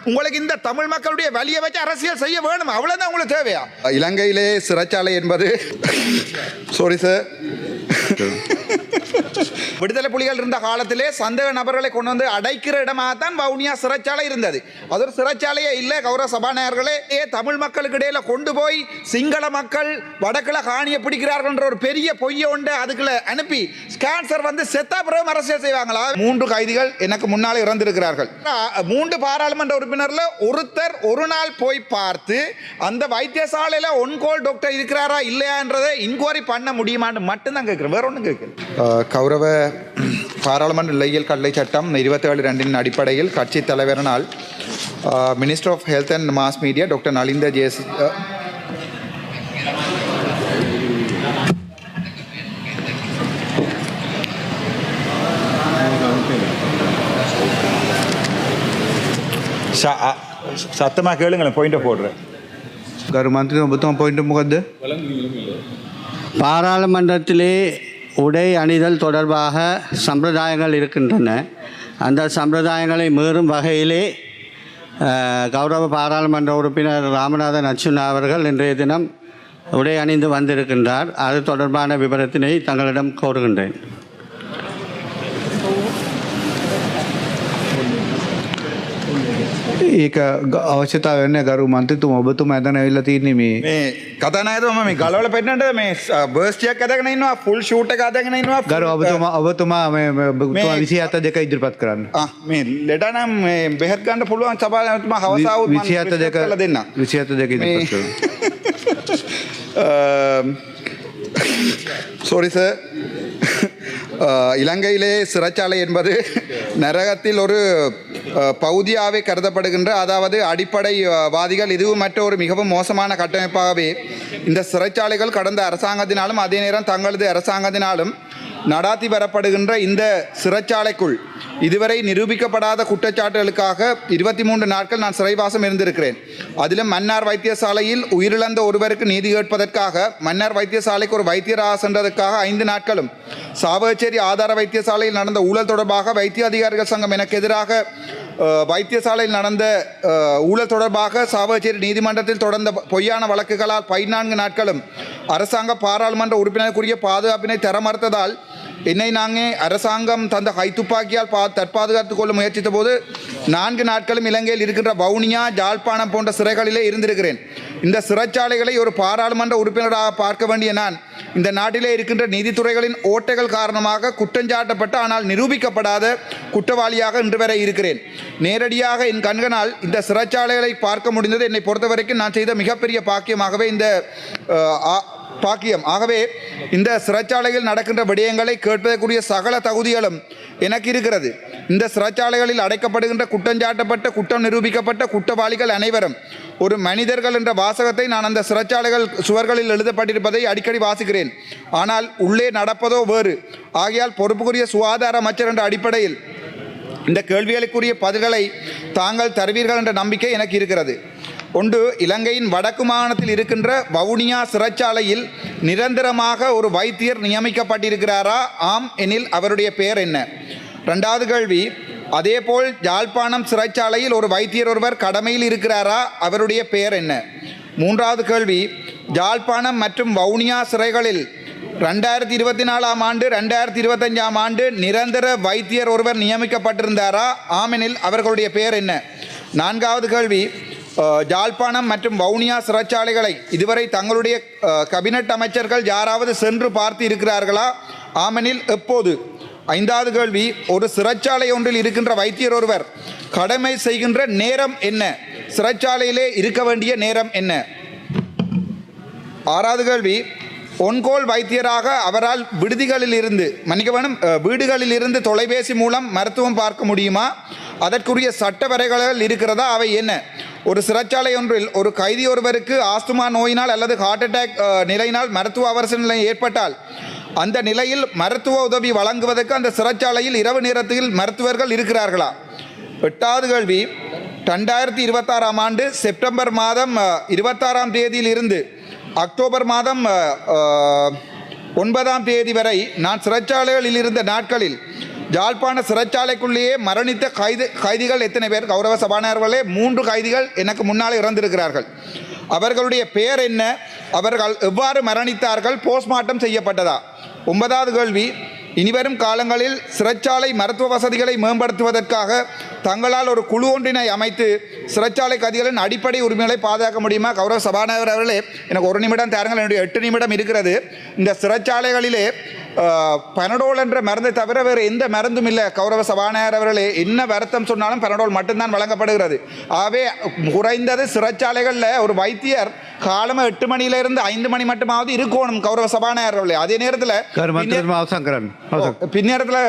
உங்களுக்கு இந்த தமிழ் மக்களுடைய வலியை வச்சு அரசியல் செய்ய வேணும், அவ்வளவுதான் உங்களுக்கு தேவையா? இலங்கையிலே சிறைச்சாலை என்பது சாரி சார் விடுதலை புலிகள் இருந்த காலத்திலே சந்தேக நபர்களை கொண்டு வந்து அடைக்கிற இடமாகத்தான் வவுனியா சிறைச்சாலை இருந்தது. அது ஒரு சிறைச்சாலையே இல்லை. கௌரவ சபாநாயகர்களே, தமிழ் மக்களுக்கு இடையில கொண்டு போய் சிங்கள மக்கள் வடக்குல காணியை பிடிக்கிறார்கள் என்ற ஒரு பெரிய பொய்யை உண்டு அதுக்குள்ள அனுப்பி கேன்சர் வந்து செத்தா பிறகு அரசியல் செய்வாங்களா? 3 கைதிகள் எனக்கு முன்னால் இறந்திருக்கிறார்கள். 3 பாராளுமன்ற உறுப்பினர்ல ஒருத்தர் ஒரு நாள் போய் பார்த்து அந்த வைத்தியசாலையில ஒன்கோல் டாக்டர் இருக்கிறாரா இல்லையா என்றதை இன்கொயரி பண்ண முடியுமான்னு மட்டும்தான் கேட்கிறேன், வேற ஒன்றும் கேட்கிறேன். கௌரவ பாராளுமன்ற நிலையியல் கட்டளை சட்டம் 27(2) அடிப்படையில் கட்சி தலைவரினால் minister of health and mass media doctor Nalinda ஜேஸ் சத்தமாக கேளுங்களேன், பாயிண்ட் போடுறேன். ගරු මන්ත්‍රී ඔබතුමා පොයින්ට් මොකද්ද? பாராளுமன்றத்திலே உடை அணிதல் தொடர்பாக சம்பிரதாயங்கள் இருக்கின்றன. அந்த சம்பிரதாயங்களை மீறும் வகையிலே கௌரவ பாராளுமன்ற உறுப்பினர் ராமநாதன் அர்ச்சுனா அவர்கள் இன்றைய தினம் உடை அணிந்து வந்திருக்கின்றார். அது தொடர்பான விவரத்தினை தங்களிடம் கோருகின்றேன். ඒක අවශ්‍යතාවය නැහැ ගරු මන්ත්‍රීතුමා ඔබතුමා එතන ඇවිල්ලා තින්නේ මේ කතානායකතුමා මේ ගලවල පෙන්නන්නද මේ බර්ස් එකක් අදගෙන ඉන්නවා, ෆුල් ෂූට් එක අදගෙන ඉන්නවා. ගරු ඔබතුමා මේ ඔබතුමා 27 ඉදිරිපත් කරන්න. මේ ලෙඩ නම් මේ බෙහෙත් ගන්න පුළුවන් සභාවතුමා හවසාවුත් මම 27 කරලා දෙන්න. 27 ඉදිරිපත් කරන්න. சாரி சார், இலங்கையிலே சிறைச்சாலை என்பது நரகத்தில் ஒரு பகுதியாகவே கருதப்படுகின்ற, அதாவது அடிப்படைவாதிகள் இதுவும் மற்ற ஒரு மிகவும் மோசமான கட்டமைப்பாகவே இந்த சிறைச்சாலைகள் கடந்த அரசாங்கத்தினாலும் அதே நேரம் தங்களது அரசாங்கத்தினாலும் நடாத்தி வரப்படுகின்ற இந்த சிறைச்சாலைக்குள் இதுவரை நிரூபிக்கப்படாத குற்றச்சாட்டுகளுக்காக 23 நாட்கள் நான் சிறைவாசம் இருந்திருக்கிறேன். அதிலும் மன்னார் வைத்தியசாலையில் உயிரிழந்த ஒருவருக்கு நீதி கேட்பதற்காக மன்னார் வைத்தியசாலைக்கு ஒரு வைத்தியராக சென்றதற்காக 5 நாட்களும், சாவகச்சேரி ஆதார வைத்தியசாலையில் நடந்த ஊழல் தொடர்பாக வைத்திய அதிகாரிகள் சங்கம் எனக்கு எதிராக வைத்தியசாலையில் நடந்த ஊழல் தொடர்பாக சாவகச்சேரி நீதிமன்றத்தில் தொடர்ந்த பொய்யான வழக்குகளால் 14 நாட்களும் அரசாங்க பாராளுமன்ற உறுப்பினருக்குரிய பாதுகாப்பினை தர மறுத்ததால் என்னை நாங்கள் அரசாங்கம் தந்த கைத்துப்பாக்கியால் தற்பாதுகாத்துக் கொள்ள முயற்சித்த போது 4 நாட்களும் இலங்கையில் இருக்கின்ற வவுனியா, ஜாழ்ப்பாணம் போன்ற சிறைகளிலே இருந்திருக்கிறேன். இந்த சிறைச்சாலைகளை ஒரு பாராளுமன்ற உறுப்பினராக பார்க்க வேண்டிய நான் இந்த நாட்டிலே இருக்கின்ற நீதித்துறைகளின் ஓட்டைகள் காரணமாக குற்றஞ்சாட்டப்பட்ட ஆனால் நிரூபிக்கப்படாத குற்றவாளியாக இன்று வரை இருக்கிறேன். நேரடியாக என் கண்களால் இந்த சிறைச்சாலைகளை பார்க்க முடிந்தது என்னை பொறுத்தவரைக்கும் நான் செய்த மிகப்பெரிய பாக்கியமாகவே இந்த பாக்கியம். ஆகவே இந்த சிறைச்சாலையில் நடக்கின்ற விடயங்களை கேட்பதற்குரிய சகல தகுதிகளும் எனக்கு இருக்கிறது. இந்த சிறைச்சாலைகளில் அடைக்கப்படுகின்ற குற்றஞ்சாட்டப்பட்ட குற்றம் நிரூபிக்கப்பட்ட குற்றவாளிகள் அனைவரும் ஒரு மனிதர்கள் என்ற வாசகத்தை நான் அந்த சிறைச்சாலைகள் சுவர்களில் எழுதப்பட்டிருப்பதை அடிக்கடி வாசிக்கிறேன். ஆனால் உள்ளே நடப்பதோ வேறு. ஆகையால் பொறுப்புக்குரிய சுகாதார அமைச்சர் என்ற அடிப்படையில் இந்த கேள்விகளுக்குரிய பதில்களை தாங்கள் தருவீர்கள் என்ற நம்பிக்கை எனக்கு இருக்கிறது. ஒன்று, இலங்கையின் வடக்கு மாகாணத்தில் இருக்கின்ற வவுனியா சிறைச்சாலையில் நிரந்தரமாக ஒரு வைத்தியர் நியமிக்கப்பட்டிருக்கிறாரா? ஆம் எனில் அவருடைய பெயர் என்ன? 2வது கேள்வி, அதேபோல் யாழ்ப்பாணம் சிறைச்சாலையில் ஒரு வைத்தியர் ஒருவர் கடமையில் இருக்கிறாரா? அவருடைய பெயர் என்ன? 3வது கேள்வி, யாழ்ப்பாணம் மற்றும் வவுனியா சிறைகளில் 2024ஆம் ஆண்டு 2025ஆம் ஆண்டு நிரந்தர வைத்தியர் ஒருவர் நியமிக்கப்பட்டிருந்தாரா? ஆமெனில் அவர்களுடைய பெயர் என்ன? 4வது கேள்வி, யாழ்ப்பாணம் மற்றும் வவுனியா சிறைச்சாலைகளை இதுவரை தங்களுடைய கேபினட் அமைச்சர்கள் யாராவது சென்று பார்த்து இருக்கிறார்களா? ஆமெனில் எப்போது? 5வது கேள்வி, ஒரு சிறைச்சாலை ஒன்றில் இருக்கின்ற வைத்தியர் ஒருவர் கடமை செய்கின்ற நேரம் என்ன? சிறைச்சாலையிலே இருக்க வேண்டிய நேரம் என்ன? 6வது கேள்வி, ஒன்கோல் வைத்தியராக அவரால் வீடுகளில் இருந்து தொலைபேசி மூலம் மருத்துவம் பார்க்க முடியுமா? அதற்குரிய சட்ட வரைகள் இருக்கிறதா? அவை என்ன? ஒரு சிறைச்சாலை ஒன்றில் ஒரு கைதி ஒருவருக்கு ஆஸ்துமா நோயினால் அல்லது ஹார்ட் அட்டாக் நிலையினால் மருத்துவ அவசர நிலை ஏற்பட்டால் அந்த நிலையில் மருத்துவ உதவி வழங்குவதற்கு அந்த சிறைச்சாலையில் இரவு நேரத்தில் மருத்துவர்கள் இருக்கிறார்களா? 8வது கேள்வி, 2026ஆம் ஆண்டு செப்டம்பர் மாதம் 26ஆம் தேதியிலிருந்து அக்டோபர் மாதம் 9ஆம் தேதி வரை நான் சிறைச்சாலைகளில் இருந்த நாட்களில் யாழ்ப்பாண சிறைச்சாலைக்குள்ளேயே மரணித்த கைதிகள் எத்தனை பேர்? கௌரவ சபாநாயகர்களே, 3 கைதிகள் எனக்கு முன்னால் இறந்திருக்கிறார்கள். அவர்களுடைய பெயர் என்ன? அவர்கள் எவ்வாறு மரணித்தார்கள்? போஸ்ட்மார்ட்டம் செய்யப்பட்டதா? 9வது கேள்வி, இனிவரும் காலங்களில் சிறைச்சாலை மருத்துவ வசதிகளை மேம்படுத்துவதற்காக தங்களால் ஒரு குழு ஒன்றினை அமைத்து சிறைச்சாலை கைதிகளின் அடிப்படை உரிமைகளை பாதுகாக்க முடியுமா? கௌரவ சபாநாயகர் அவர்களே, எனக்கு 1 நிமிடம் தாருங்கள், என்னுடைய 8 நிமிடம் இருக்கிறது. இந்த சிறைச்சாலைகளிலே பனடோல் என்ற மருந்தை தவிர வேறு எந்த மருந்தும் இல்லை. கௌரவ சபாநாயகர் அவர்களே, என்ன வருத்தம் சொன்னாலும் பனடோல் மட்டும்தான் வழங்கப்படுகிறது. ஆகவே குறைந்தது சிறைச்சாலைகளில் ஒரு வைத்தியர் காலமாக 8 மணியிலிருந்து 5 மணி மட்டுமாவது இருக்கணும். கௌரவ சபாநாயகர் அவர்களே, அதே நேரத்தில் பின்னேரத்தில்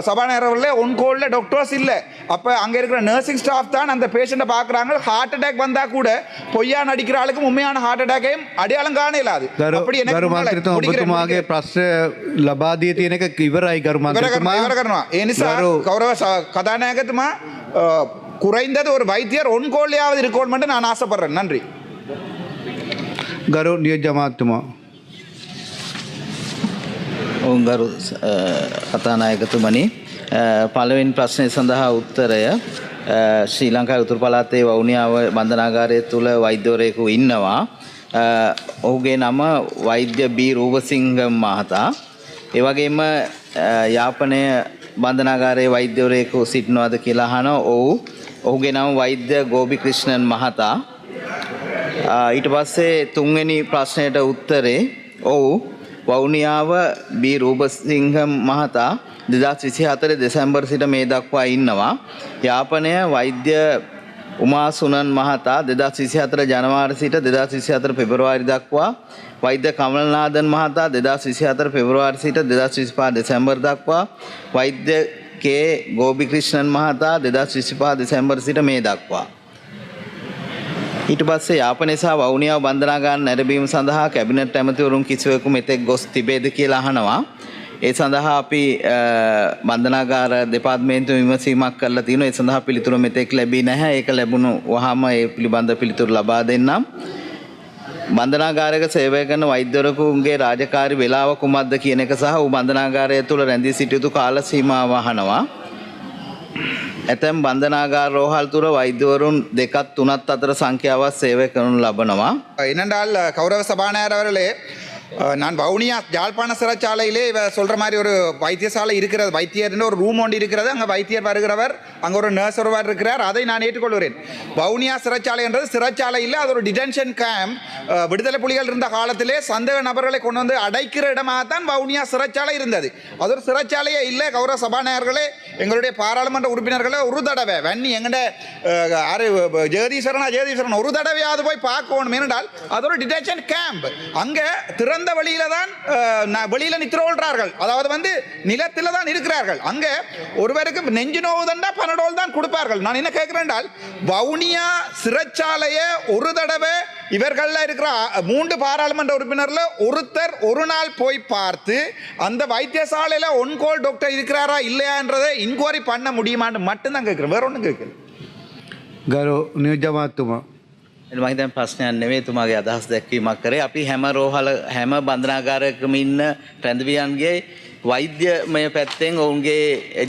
சபாநாயகர் அவர்களே ஒன்கோல்ல டாக்டர்ஸ் இல்லை. அப்போ அங்கே இருக்கிற நர்சிங் ஸ்டாஃப் தான் அந்த பேஷண்ட்டை பார்க்குறாங்க. ஹார்ட் அட்டாக் வந்தால் கூட பொய்யா நடிக்கிற ஆளுக்கும் உண்மையான ஹார்ட் அட்டாக்கையும் அடையாளம் காண இல்லாது. அப்படி ලබාදිය තියෙන එක ඉවරයි ගරුමන්ත්‍රතුමා. ඉවර කරනවා. ඒ නිසා கௌரவ கதாநாயகத்துமா குறைந்தது ஒரு வைத்தியர் ஒன் கோல்லையாவது இருக்கணும் என்று நான் ஆசைப்படுறேன். நன்றி. ගරු නියෝජ්‍ය අමාත්‍යතුමා. ඔවුන් ගරු කතානායකතුමනි, පළවෙනි ප්‍රශ්නය සඳහා උත්තරය ශ්‍රී ලංකාවේ උතුරු පළාතේ වවුනියාව බන්ධනාගාරය තුළ වෛද්‍යවරයෙකු ඉන්නවා. ඔහුගේ නම වෛද්‍ය බී රූපසිංහ මහතා. ඒ වගේම යාපනය බන්ධනාගාරයේ වෛද්‍යවරයෙකු සිටිනවාද කියලා අහනවා. ඔහුගේ නම වෛද්‍ය ගෝබි ක්‍රිෂ්ණන් මහතා. ඊට පස්සේ තුන්වෙනි ප්‍රශ්නයට උත්තරේ වවුනියාව බී රූපසිංහ මහතා 2024 දෙසැම්බර් සිට මේ දක්වා ඉන්නවා. යාපනය වෛද්‍ය උමා සුනන් මහතා 2024 ජනවාරි සිට 2024 පෙබරවාරි දක්වා, වෛද්‍ය කමලනාදන් මහතා 2024 පෙබරවාරි සිට 2025 දෙසැම්බර් දක්වා, වෛද්‍ය කේ ගෝබි ක්‍රිෂ්ණන් මහතා 2025 දෙසැම්බර් සිට මේ දක්වා. ඊට පස්සේ යාපනයේ සහ වවුනියාව බන්ධනාගාර නැරඹීම සඳහා කැබිනට් ඇමතිවරුන් කිසිවෙකු මෙතෙක් ගොස් තිබේද කියලා අහනවා. ඒ සඳහා අපි බන්ධනාගාර දෙපාර්තමේන්තුව විමසීමක් කරලා තියෙනවා. ඒ සඳහා පිළිතුරු මෙතෙක් ලැබී නැහැ. ඒක ලැබුණු වහම ඒ පිළිබඳ පිළිතුරු ලබා දෙන්නම්. බන්ධනාගාරයක සේවය කරන වෛද්‍යවරුන්ගේ රාජකාරී වේලාව කුමක්ද කියන එක සහ බන්ධනාගාරය තුළ රැඳී සිටිය යුතු කාල සීමාව අහනවා. ඇතැම් බන්ධනාගාර රෝහල් තුර වෛද්‍යවරුන් 2ත් 3ත් අතර සංඛ්‍යාවක් සේවය කරනු ලබනවා. என்னென்றால் கௌரவ சபாநாயகர் அவர்களே, நான் வவுனியா யாழ்ப்பாண சிறைச்சாலையிலே சொல்கிற மாதிரி ஒரு வைத்தியசாலை இருக்கிறது. வைத்தியர்னு ஒரு ரூம் ஒன்று இருக்கிறது. அங்கே வைத்தியர் வருகிறவர், அங்கே ஒரு நர்ஸ் ஒருவர் இருக்கிறார். அதை நான் ஏற்றுக்கொள்கிறேன். வவுனியா சிறைச்சாலை என்றது சிறைச்சாலை இல்லை, அது ஒரு டிடென்ஷன் கேம்ப். விடுதலை புலிகள் இருந்த காலத்திலே சந்தேக நபர்களை கொண்டு வந்து அடைக்கிற இடமாகத்தான் வவுனியா சிறைச்சாலை இருந்தது. அது ஒரு சிறைச்சாலையே இல்லை. கௌரவ சபாநாயகர்களே, எங்களுடைய பாராளுமன்ற உறுப்பினர்களை ஒரு தடவை வன்னி எங்கட ஜெகதீஸ்வரன் ஒரு தடவையாவது போய் பார்க்கணும். ஏனென்றால் அது ஒரு டிடென்ஷன் கேம்ப். அங்கே திறந்த வெளியில தான் வெளியில நித்திரோள்றார்கள். அதாவது நிலத்தில் தான் இருக்கிறார்கள். அங்கே ஒருவருக்கு நெஞ்சு நோவு தண்டா பனடோல் தான் கொடுப்பார்கள். நான் என்ன கேட்கிறேன், வவுனியா சிறைச்சாலையை ஒரு தடவை இவர்கள் இருக்கிற 3 பாராளுமன்ற உறுப்பினர்ல ஒருத்தர் ஒரு நாள் போய் பார்த்து அந்த வைத்தியசாலையில ஒன்கோல் டாக்டர் இருக்கிறாரா இல்லையான்றதை இன்கொயரி பண்ண முடியுமான்னு மட்டும்தான் கேட்கிறேன். வேற ஒன்றும் கேட்கல. ගරු නියෝජ්‍ය අමාත්‍යතුමා. මම හිතන්නේ ප්‍රශ්නයක් නෙවෙයි, තුමාගේ අදහස් දැක්වීමක් කරේ. අපි හැම රෝහල හැම බන්ධනාගාරයකම ඉන්න රැඳවියන්ගේ වෛද්‍යමය පැත්තෙන් ඔවුන්ගේ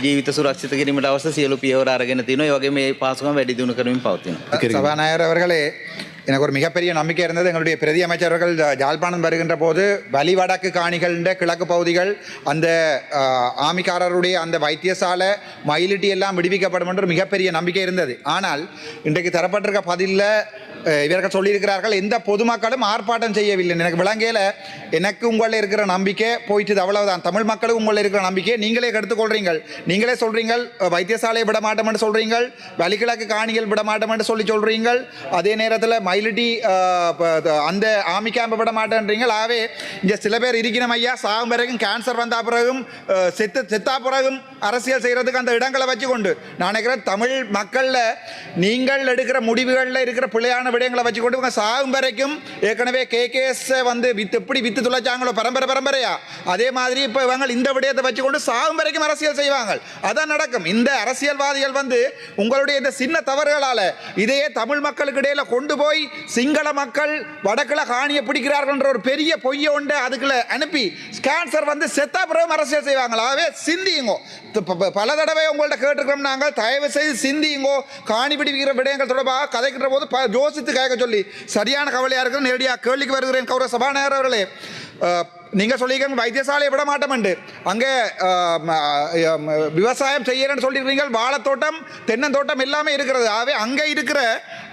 ජීවිත සුරක්ෂිත කිරීමට අවශ්‍ය සියලු පියවර අරගෙන තිනවා. ඒ වගේම මේ පාසුකම් වැඩි දියුණු කරමින් පවතිනවා. சபாநாயகர் அவர்களே, எனக்கு ஒரு மிகப்பெரிய நம்பிக்கை இருந்தது. எங்களுடைய பிரதி அமைச்சர்கள் யாழ்ப்பாணம் வருகின்ற போது வலி வடக்கு காணிகள் கிழக்கு பகுதிகள் அந்த ஆமிக்காரருடைய அந்த வைத்தியசாலை மயிலிட்டி எல்லாம் விடுவிக்கப்படும் என்று மிகப்பெரிய நம்பிக்கை இருந்தது. ஆனால் இன்றைக்கு தரப்பட்டிருக்க பதிலில் இவர்கள் சொல்லியிருக்கிறார்கள் எந்த பொதுமக்களும் ஆர்ப்பாட்டம் செய்யவில்லை. எனக்கு விளங்கையில் எனக்கு உங்களில் இருக்கிற நம்பிக்கை போயிட்டு அவ்வளவுதான். தமிழ் மக்களுக்கு உங்களில் இருக்கிற நம்பிக்கை நீங்களே எடுத்துக்கொள்றீங்கள். நீங்களே சொல்கிறீங்கள் வைத்தியசாலையை விட மாட்டோம் என்று சொல்கிறீங்கள், வலிகிழக்கு காணிகள் விட மாட்டோம் என்று சொல்கிறீங்கள். அதே நேரத்தில் மயிலிட்டி அந்த ஆமி கேம்பை விட மாட்டேன்றீங்கள். ஆகவே இங்கே சில பேர் இருக்கணும் ஐயா, சாகும் பிறகும் கேன்சர் வந்த பிறகும் செத்தா பிறகும் அரசியல் செய்கிறதுக்கு அந்த இடங்களை வச்சு கொண்டு நான் நினைக்கிறேன் தமிழ் மக்களில் நீங்கள் எடுக்கிற முடிவுகளில் இருக்கிற பிள்ளையான விடயங்களை வச்சு கொண்டு இவங்க சாகும் வரைக்கும் ஏற்கனவே கேகேஎஸ் எப்படி வித்து துளைச்சாங்களோ பரம்பரையா, அதே மாதிரி இப்போ இவங்க இந்த விடயத்தை வச்சு கொண்டு சாகும் வரைக்கும் அரசியல் செய்வாங்க. அதான் நடக்கும். இந்த அரசியல்வாதிகள் உங்களுடைய இந்த சின்ன தவறுகளால் இதையே தமிழ் மக்களுக்கு இடையில கொண்டு போய் சிங்கள மக்கள் வடக்குல காணியை பிடிக்கிறார்கள் என்ற ஒரு பெரிய பொய்யை உண்டு அதுக்குள்ள அனுப்பி கேன்சர் செத்தா பிறகு அரசியல் செய்வாங்க. ஆகவே சிந்தியுங்க. பல தடவை உங்கள்ட்ட கேட்டுக்கிறோம் நாங்கள் தயவு செய்து சிந்திங்கோ காணி பிடிக்கிற விடயங்கள் தொடர்பாக கதைக்கின்ற போது யோசித்து கேட்க சொல்லி சரியான கவலையாக இருக்கிற நேரடியாக கேள்விக்கு வருகிறேன் கௌரவ சபாநாயகர் அவர்களே. நீங்கள் சொல்லியிருக்கீங்க வைத்தியசாலையை விட மாட்டோம்ண்டு அங்கே விவசாயம் செய்யறேன்னு சொல்லியிருக்கீங்க. வாழைத்தோட்டம் தென்னந்தோட்டம் எல்லாமே இருக்கிறது. ஆகவே அங்கே இருக்கிற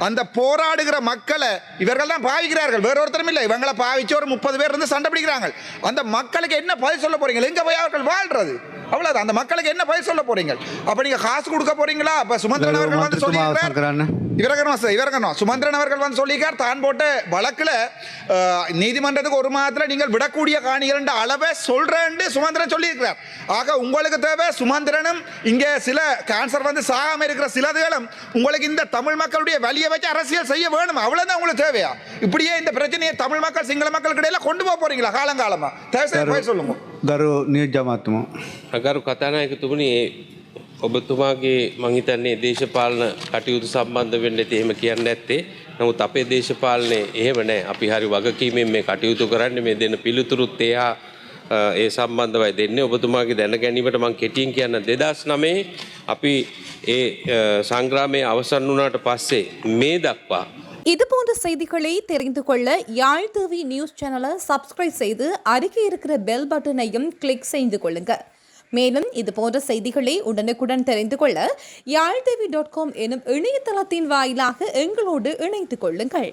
அந்த போராடுகிற மக்களை இவர்கள் தான் பாவிக்கிறார்கள், வேற ஒருத்தரும் இல்லை. இவங்களை பாவிச்சு ஒரு 30 பேர் இருந்து சண்டை பிடிக்கிறாங்க. அந்த மக்களுக்கு என்ன பதில் சொல்ல போறீங்க? எங்க போய் அவர்கள் வாழ்றது? அவ்வளவுதான். அந்த மக்களுக்கு என்ன பதில் சொல்ல போறீங்க? அப்ப நீங்க காசு கொடுக்க போறீங்களா? அப்ப சுமந்திரன் அவர்கள் வந்து சொல்லியிருக்கிறார், சுமந்திரன் அவர்கள் வந்து சொல்லியிருக்கார் தான் போட்ட வழக்குல நீதிமன்றத்துக்கு ஒரு மாதத்துல நீங்கள் விடக்கூடிய காணிகள் அளவை சொல்றேன்னு சுமந்திரன் சொல்லியிருக்கிறார். ஆக உங்களுக்கு தேவை சுமந்திரனும் இங்க சில கேன்சர் வந்து சாகாம இருக்கிற சிலதுகளும் உங்களுக்கு இந்த தமிழ் மக்களுடைய வலியை வச்சு அரசியல் செய்ய வேணும். அவ்வளவுதான் உங்களுக்கு தேவையா? இப்படியே இந்த பிரச்சனையை தமிழ் மக்கள் சிங்கள மக்களுக்கு இடையில கொண்டு போக போறீங்களா காலங்காலமா? தேவை சொல்லுங்க. ගරු නියෝජ්‍යමාත්තුමා. අගරු කතානායකතුමනි, ඔබතුමාගේ මං හිතන්නේ දේශපාලන කටයුතු සම්බන්ධ වෙන්න ඇති එහෙම කියන්න නැත්තේ. නමුත් අපේ දේශපාලනේ එහෙම නැහැ. අපි හරි වගකීමෙන් මේ කටයුතු කරන්නේ. මේ දෙන පිළිතුරුත් ඒ සම්බන්ධවයි දෙන්නේ. ඔබතුමාගේ දැන ගැනීමට මං කෙටියෙන් කියන්න 2009 අපි ඒ සංග්‍රාමයේ අවසන් වුණාට පස්සේ මේ දක්වා இது போன்ற செய்திகளை தெரிந்து கொள்ள யாழ் டிவி நியூஸ் சேனலை சப்ஸ்கிரைப் செய்து அருகே இருக்கிற பெல் பட்டனையும் கிளிக் செய்து கொள்ளுங்க. மேலும் இது போன்ற செய்திகளை உடனுக்குடன் தெரிந்து கொள்ள யாழ்டிவி.com எனும் இணையதளத்தின் வாயிலாக எங்களோடு இணைத்துக் கொள்ளுங்கள்.